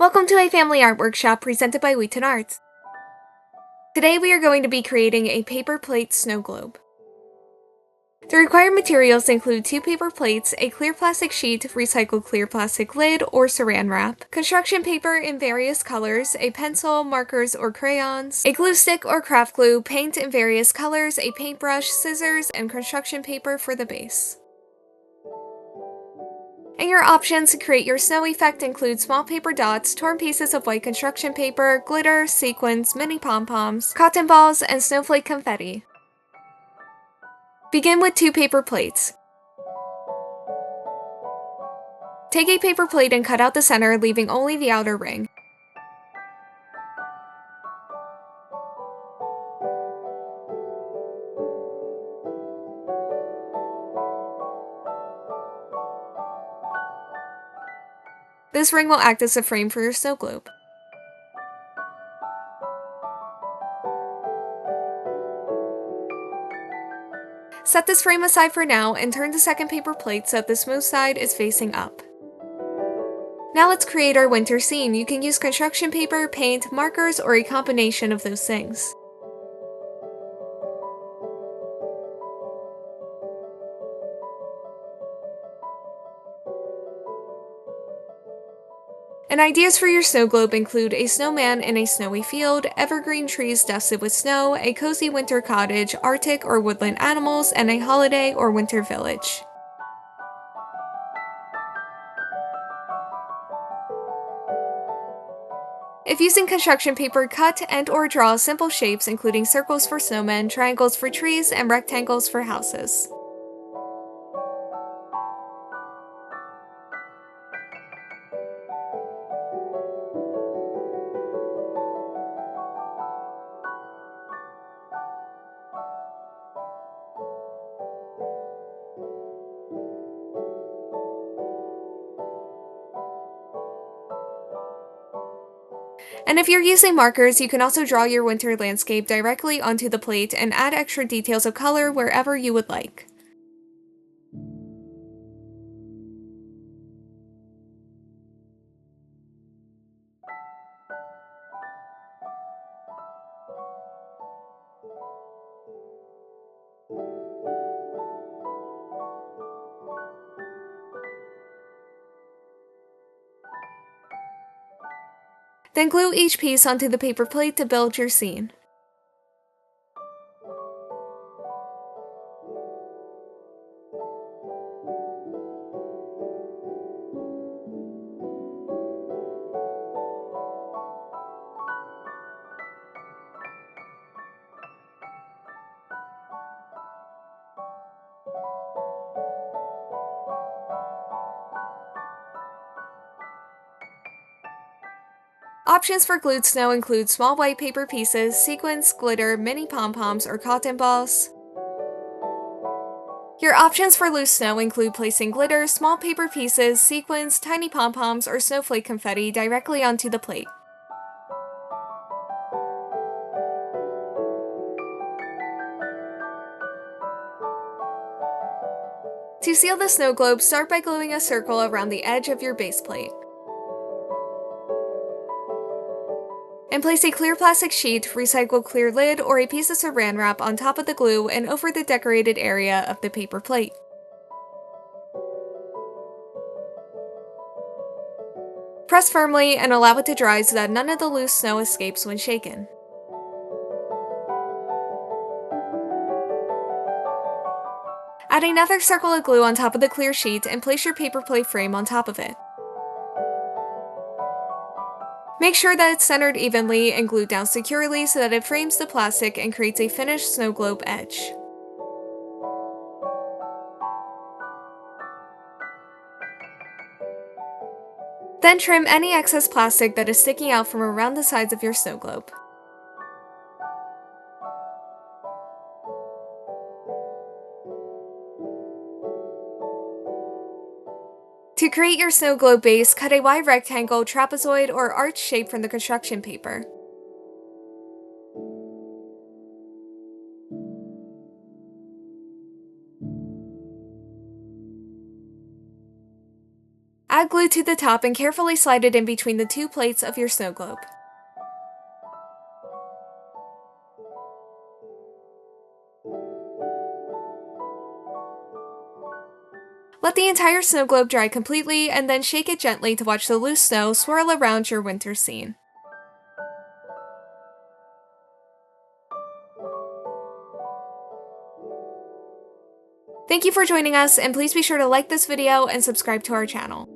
Welcome to a family art workshop presented by WheatonArts. Today we are going to be creating a paper plate snow globe. The required materials include 2 paper plates, a clear plastic sheet, recycled clear plastic lid or saran wrap, construction paper in various colors, a pencil, markers or crayons, a glue stick or craft glue, paint in various colors, a paintbrush, scissors, and construction paper for the base. And your options to create your snow effect include small paper dots, torn pieces of white construction paper, glitter, sequins, mini pom-poms, cotton balls, and snowflake confetti. Begin with 2 paper plates. Take a paper plate and cut out the center, leaving only the outer ring. This ring will act as a frame for your snow globe. Set this frame aside for now and turn the second paper plate so that the smooth side is facing up. Now let's create our winter scene. You can use construction paper, paint, markers, or a combination of those things. And ideas for your snow globe include a snowman in a snowy field, evergreen trees dusted with snow, a cozy winter cottage, Arctic or woodland animals, and a holiday or winter village. If using construction paper, cut and/or draw simple shapes including circles for snowmen, triangles for trees, and rectangles for houses. And if you're using markers, you can also draw your winter landscape directly onto the plate and add extra details of color wherever you would like. Then glue each piece onto the paper plate to build your scene. Options for glued snow include small white paper pieces, sequins, glitter, mini pom-poms, or cotton balls. Your options for loose snow include placing glitter, small paper pieces, sequins, tiny pom-poms, or snowflake confetti directly onto the plate. To seal the snow globe, start by gluing a circle around the edge of your base plate. And place a clear plastic sheet, recycled clear lid, or a piece of saran wrap on top of the glue and over the decorated area of the paper plate. Press firmly and allow it to dry so that none of the loose snow escapes when shaken. Add another circle of glue on top of the clear sheet and place your paper plate frame on top of it. Make sure that it's centered evenly and glued down securely so that it frames the plastic and creates a finished snow globe edge. Then trim any excess plastic that is sticking out from around the sides of your snow globe. To create your snow globe base, cut a wide rectangle, trapezoid, or arch shape from the construction paper. Add glue to the top and carefully slide it in between the two plates of your snow globe. Let the entire snow globe dry completely and then shake it gently to watch the loose snow swirl around your winter scene. Thank you for joining us, and please be sure to like this video and subscribe to our channel.